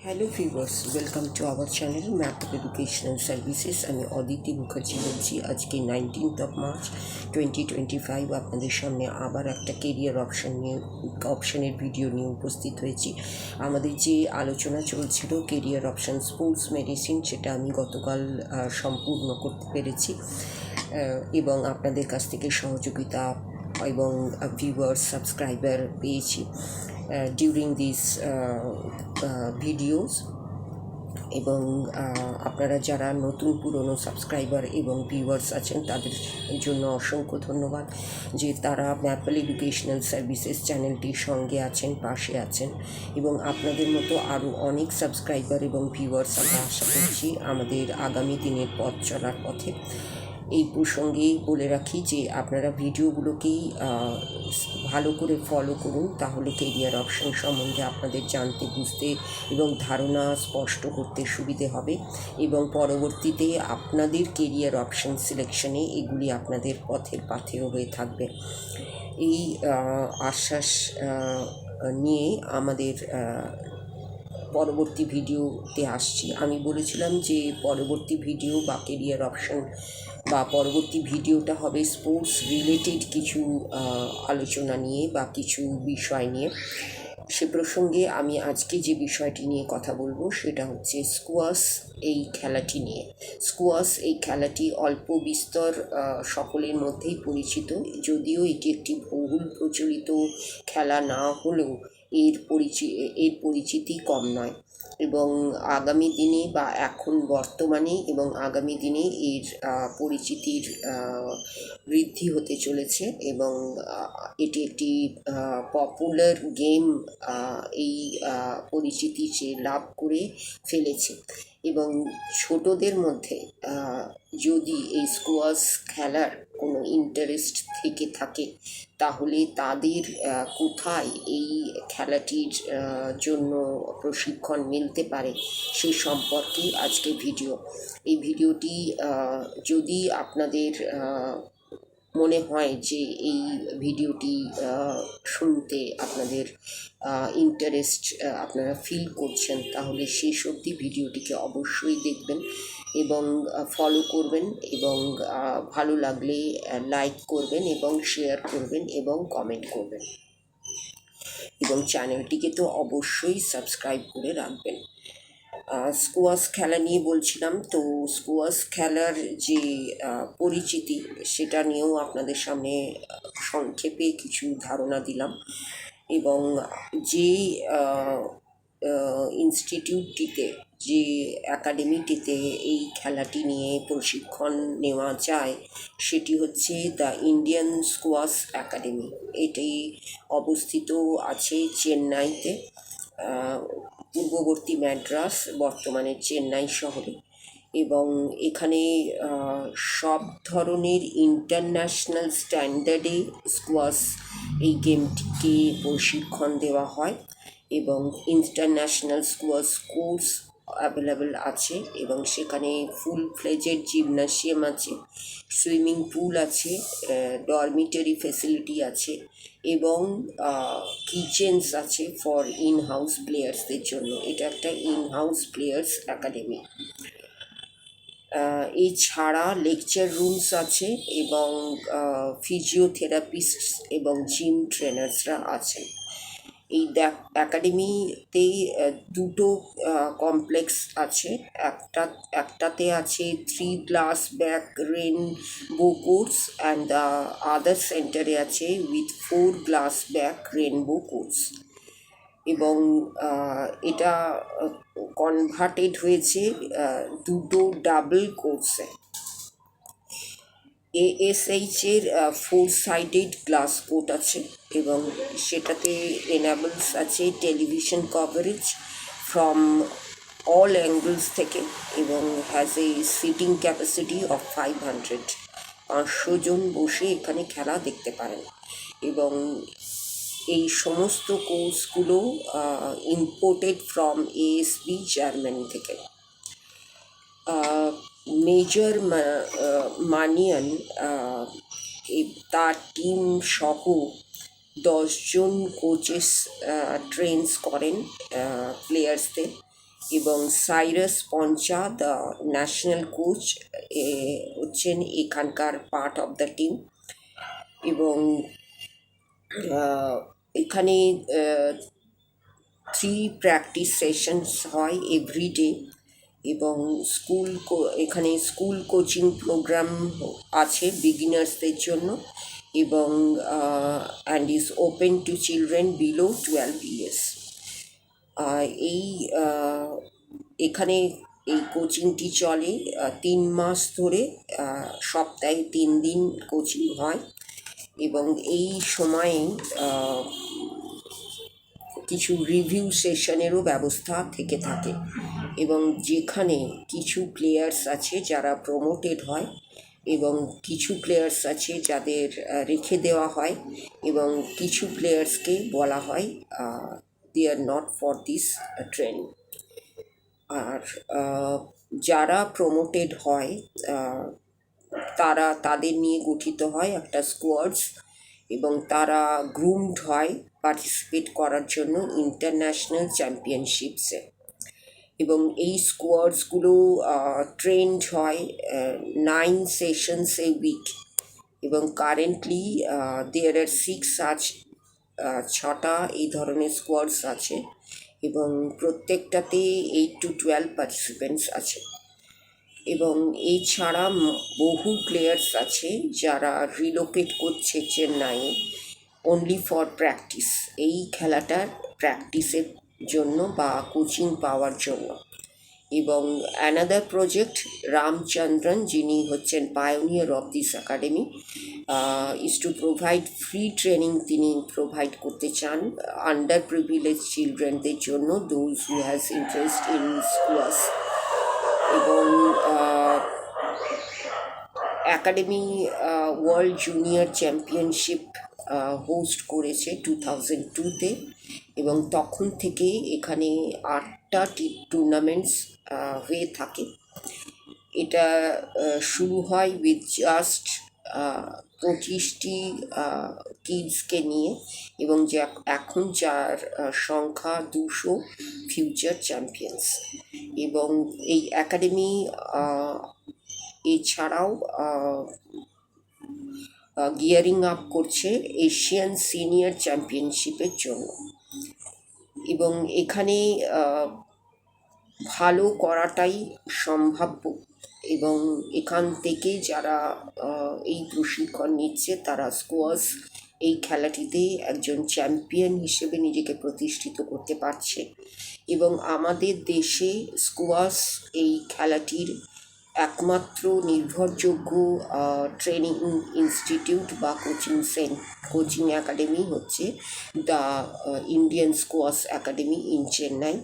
Hello viewers, welcome to our channel map of educational services. আমি অদিতি মুখার্জি বলছি। আজকে 19th March 2025 আপনাদের সামনে আবার একটা কেরিয়ার অপশনের ভিডিও নিয়ে উপস্থিত হয়েছি। আমাদের যে আলোচনা চলছিল কেরিয়ার অপশন স্পোর্টস মেডিসিন, সেটা আমি গতকাল সম্পূর্ণ করতে পেরেছি এবং আপনাদের কাছ থেকে সহযোগিতা এবং ভিউয়ার্স সাবস্ক্রাইবার পেয়েছি ডিউরিং দিস ভিডিওস। এবং আপনারা যারা নতুন পুরনো সাবস্ক্রাইবার এবং ভিউয়ার্স আছেন তাদের জন্য অসংখ্য ধন্যবাদ যে তারা ম্যাপল এডুকেশনাল সার্ভিসেস চ্যানেলটির সঙ্গে আছেন, পাশে আছেন। এবং আপনাদের মতো আরও অনেক সাবস্ক্রাইবার এবং ভিউয়ার্স আমরা আশা করছি আমাদের আগামী দিনের পথ চলার পথে। এই প্রসঙ্গে বলে রাখি যে আপনারা ভিডিওগুলোকেই ভালো করে ফলো করুন, তাহলে কেরিয়ার অপশন সম্বন্ধে আপনাদের জানতে, বুঝতে এবং ধারণা স্পষ্ট করতে সুবিধে হবে এবং পরবর্তীতে আপনাদের কেরিয়ার অপশন সিলেকশনে এগুলি আপনাদের পথের পাথেয় হয়ে থাকবে। এই আশ্বাস নিয়ে আমাদের পরবর্তী ভিডিওতে আসছি। আমি বলেছিলাম যে পরবর্তী ভিডিও বা কেরিয়ার অপশন বা পরবর্তী ভিডিওটা হবে স্পোর্টস রিলেটেড কিছু আলোচনা নিয়ে বা কিছু বিষয় নিয়ে। সে প্রসঙ্গে আমি আজকে যে বিষয়টি নিয়ে কথা বলবো সেটা হচ্ছে স্কোয়াশ এই খেলাটি নিয়ে। স্কোয়াশ এই খেলাটি অল্প বিস্তর সকলের মধ্যেই পরিচিত, যদিও এটি একটি বহুল প্রচলিত খেলা না হলেও এর পরিচিতি কম নয় এবং আগামী দিনে বা এখন বর্তমানে এবং আগামী দিনে এর পরিচিতির বৃদ্ধি হতে চলেছে এবং এটি একটি পপুলার গেম এই পরিচিতি সে লাভ করে ফেলেছে। এবং ছোটদের মধ্যে যদি এই স্কোয়াশ খেলার কোনো ইন্টারেস্ট থেকে থাকে তাহলে তাদের কোথায় এই খেলাটির জন্য প্রশিক্ষণ মিলতে পারে সে সম্পর্কে আজকে ভিডিও। এই ভিডিওটি যদি আপনাদের মনে হয় যে এই ভিডিওটি শুনতে আপনাদের ইন্টারেস্ট আপনারা ফিল করছেন, তাহলে শেষ অবধি ভিডিওটিকে অবশ্যই দেখবেন এবং ফলো করবেন এবং ভালো লাগলে লাইক করবেন এবং শেয়ার করবেন এবং কমেন্ট করবেন এবং চ্যানেলটিকে তো অবশ্যই সাবস্ক্রাইব করে রাখবেন। স্কোয়াশ খেলা নিয়ে বলছিলাম, তো স্কোয়াশ খেলার যে পরিচিতি সেটা নিয়েও আপনাদের সামনে সংক্ষেপে কিছু ধারণা দিলাম এবং যে ইনস্টিটিউটটিতে, যে একাডেমিটিতে এই খেলাটি নিয়ে প্রশিক্ষণ নেওয়া যায় সেটি হচ্ছে দ্য ইন্ডিয়ান স্কোয়াশ একাডেমি। এটি অবস্থিত আছে চেন্নাইতে, পূর্ববর্তী ম্যাড্রাস, বর্তমানে চেন্নাই শহরে। এবং এখানে সব ধরনের ইন্টারন্যাশনাল স্ট্যান্ডার্ডে স্কোয়াশ এই গেমটিকে প্রশিক্ষণ দেওয়া হয় এবং ইন্টারন্যাশনাল স্কোয়াশ কোর্স অ্যাভেলেবেল আছে এবং সেখানে ফুল ফ্লেজেড জিমনাসিয়াম আছে, সুইমিং পুল আছে, ডরমিটারি ফেসিলিটি আছে এবং কিচেনস আছে ফর ইন হাউস প্লেয়ার্সদের জন্য। এটা একটা ইন হাউস প্লেয়ার্স একাডেমি। এছাড়া লেকচার রুমস আছে এবং ফিজিওথেরাপিস্ট এবং জিম ট্রেনার্সরা আছেন। এই একাডেমিতে দুটো কমপ্লেক্স আছে। একটাতে আছে 3 glass back rainbow course and the other সেন্টারে আছে with 4 glass back rainbow course এবং এটা কনভার্টেড হয়েছে দুটো ডাবল কোর্সে। এএসএইচের 4 সাইডেড গ্লাস কোর্ট আছে এবং সেটাতে এনাবলস আছে television coverage from all angles থেকে এবং has a sitting capacity of 500 জন বসে এখানে খেলা দেখতে পারেন। এবং এই সমস্ত কোর্সগুলো ইম্পোর্টেড ফ্রম এএসবি জার্মানি থেকে। মেজর মানিয়ান তার টিম সহ 10 জন কোচেস ট্রেন্স করেন প্লেয়ার্সদের এবং Cyrus Pancha the national coach হচ্ছেন এখানকার পার্ট অফ দ্য টিম। এবং এখানে 3 প্র্যাকটিস সেশনস হয় এভরিডে। এবং এখানে স্কুল কোচিং প্রোগ্রাম আছে বিগিনার্সদের জন্য, এবং and is open to children below 12 years. এই এখানে এই কোচিংটি চলে 3 মাস ধরে, সপ্তাহে 3 দিন কোচিং হয়। এবং এই সময়ে কিছু রিভিউ সেশনেরও ব্যবস্থা থেকে থাকে, এবং যেখানে কিছু প্লেয়ার্স আছে যারা প্রমোটেড হয় এবং কিছু প্লেয়ার্স আছে যাদের রেখে দেওয়া হয়, এবং কিছু প্লেয়ার্সকে বলা হয় they are not for this training. আর যারা প্রমোটেড হয় তাদের নিয়ে গঠিত হয় একটা স্কোয়াডস, এবং তারা গ্রুমড হয় পার্টিসিপেট করার জন্য ইন্টারন্যাশনাল চ্যাম্পিয়নশিপসে। এবং এই স্কোয়াডসগুলো ট্রেন্ড হয় 9 সেশনস এ উইক। এবং কারেন্টলি দেয়ার আর 6টা এই ধরনের স্কোয়াডস আছে, এবং প্রত্যেকটাতে 8 to 12 পার্টিসিপেন্টস আছে। এবং এছাড়া বহু প্লেয়ার্স আছে যারা রিলোকেট করছে চেন্নাইয়ে অনলি ফর প্র্যাকটিস, এই খেলাটার প্র্যাকটিসের জন্য বা কোচিং পাওয়ার জন্য। এবং অ্যানাদার প্রজেক্ট রামচন্দ্রন, যিনি হচ্ছেন pioneer of this academy, is to provide free training. তিনি প্রোভাইড করতে চান আন্ডার প্রিভিলেজ চিলড্রেনদের জন্য, those who has interest in squash. এবং academy world junior championship host করেছে 2002-তে, এবং তখন থেকে এখানে 8টা টুর্নামেন্টস হয়ে থাকে। এটা শুরু হয় উইথ জাস্ট 25টি কিডসকে নিয়ে, এবং এখন যার সংখ্যা 200 ফিউচার চ্যাম্পিয়ন্স। এবং এই একাডেমি এছাড়াও গিয়ারিং আপ করছে এশিয়ান সিনিয়র চ্যাম্পিয়নশিপের জন্য। এবং এখানে ভালো করাটাই সম্ভাব্য, এবং এখান থেকে যারা এই প্রশিক্ষণ নিচ্ছে তারা স্কোয়াশ এই খেলাটিতে একজন চ্যাম্পিয়ন হিসেবে নিজেকে প্রতিষ্ঠিত করতে পারছে। এবং আমাদের দেশে স্কোয়াশ এই খেলাটির একমাত্র নির্ভরযোগ্য ট্রেনিং ইনস্টিটিউট বা কোচিং একাডেমি হচ্ছে the Indian squash academy in Chennai.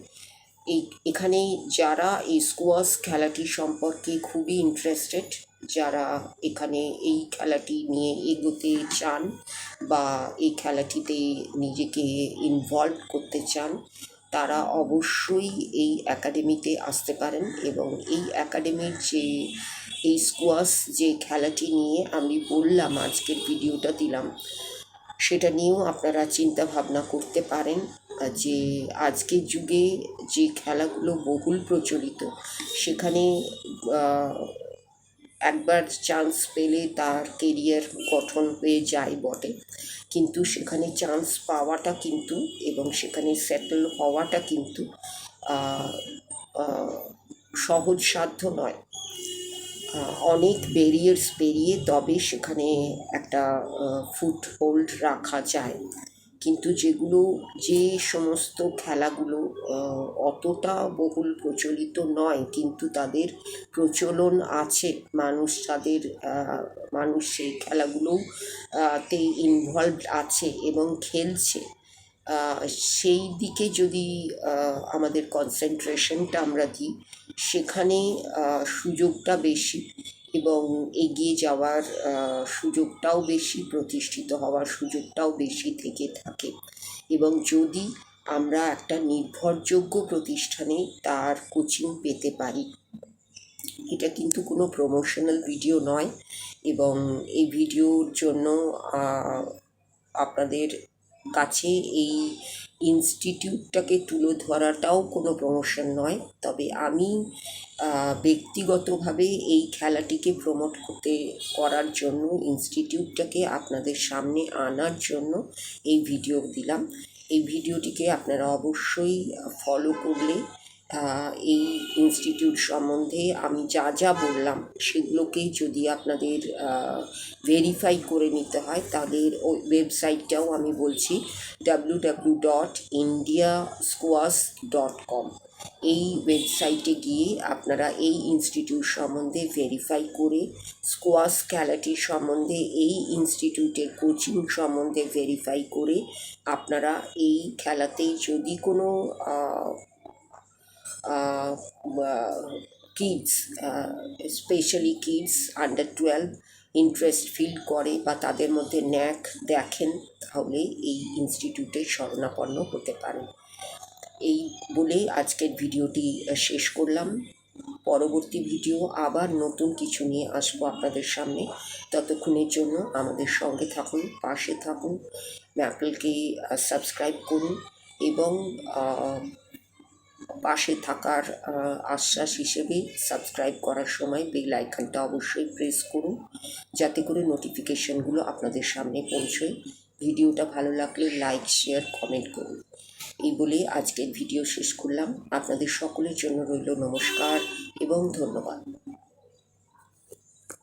এখানে যারা এই স্কোয়াশ খেলাটি সম্পর্কে খুবই ইন্টারেস্টেড, যারা এখানে এই খেলাটি নিয়ে এগোতে চান বা এই খেলাটিতে নিজেকে ইনভলভ করতে চান, তারা অবশ্যই এই একাডেমিতে আসতে পারেন। এবং এই একাডেমির এই স্কোয়াশ যে খেলাটি নিয়ে আমি বললাম, আজকের ভিডিওটা দিলাম, সেটা নিয়েও আপনারা চিন্তা ভাবনা করতে পারেন যে আজকের যুগে যে খেলাগুলো বহুল প্রচলিত, সেখানে একবার চান্স পেলে তার কেরিয়ার গঠন হয়ে যায় বটে, কিন্তু সেখানে চান্স পাওয়াটা কিন্তু এবং সেখানে সেটেল হওয়াটা কিন্তু সহজসাধ্য নয়। অনেক ব্যারিয়ার্স পেরিয়ে তবে সেখানে একটা ফুটহোল্ড রাখা যায়। কিন্তু যে সমস্ত খেলাগুলো অতটা বহুল প্রচলিত নয় কিন্তু তাদের প্রচলন আছে, মানুষ সেই খেলাগুলোও তে ইনভলভড আছে এবং খেলছে, সেই দিকে যদি আমাদের কনসেন্ট্রেশনটা আমরা দিই, সেখানে সুযোগটা বেশি এবং এগিয়ে যাওয়ার সুযোগটাও বেশি, প্রতিষ্ঠিত হওয়ার সুযোগটাও বেশি থেকে থাকে। এবং যদি আমরা একটা নির্ভরযোগ্য প্রতিষ্ঠানে তার কোচিং পেতে পারি। এটা কিন্তু কোনো প্রমোশনাল ভিডিও নয়, এবং এই ভিডিওর জন্য আপনাদের কাছে এই ইনস্টিটিউটটাকে তুলে ধরাটাও কোনো প্রমোশন নয়, তবে আমি ব্যক্তিগতভাবে এই খেলাটিকে প্রমোট করার জন্য, ইনস্টিটিউটটাকে আপনাদের সামনে আনার জন্য এই ভিডিও দিলাম। এই ভিডিওটিকে আপনারা অবশ্যই ফলো করলে এই ইনস্টিটিউট সম্বন্ধে আমি যা যা বললাম সেগুলোকেই যদি আপনাদের ভেরিফাই করে নিতে হয়, তাদের ওই ওয়েবসাইটটাও আমি বলছি www.indiasquash.com। এই ওয়েবসাইটে গিয়ে আপনারা এই ইনস্টিটিউট সম্বন্ধে ভেরিফাই করে, স্কোয়াশ খেলাটি সম্বন্ধে, এই ইনস্টিটিউটের কোচিং সম্বন্ধে ভেরিফাই করে আপনারা এই খেলাতে যদি কোনো kids, specially kids under 12 interest feel করে বা তাদের মধ্যে ন্যাক দেখেন, তাহলে এই ইনস্টিটিউটে শরণাপন্ন হতে পারেন। এই বলেই আজকের ভিডিওটি শেষ করলাম। পরবর্তী ভিডিও আবার নতুন কিছু নিয়ে আসবো আপনাদের সামনে। ততক্ষণের জন্য আমাদের সঙ্গে থাকুন, পাশে থাকুন, ম্যাপলকে সাবস্ক্রাইব করুন এবং পাশে থাকার আশ্বাস হিসেবে সাবস্ক্রাইব করার সময় বেল আইকনটা অবশ্যই প্রেস করুন, যাতে করে নোটিফিকেশনগুলো আপনাদের সামনে পৌঁছয়। ভিডিওটা ভালো লাগলে লাইক, শেয়ার, কমেন্ট করুন। এই বলে আজকের ভিডিও শেষ করলাম। আপনাদের সকলের জন্য রইল নমস্কার এবং ধন্যবাদ।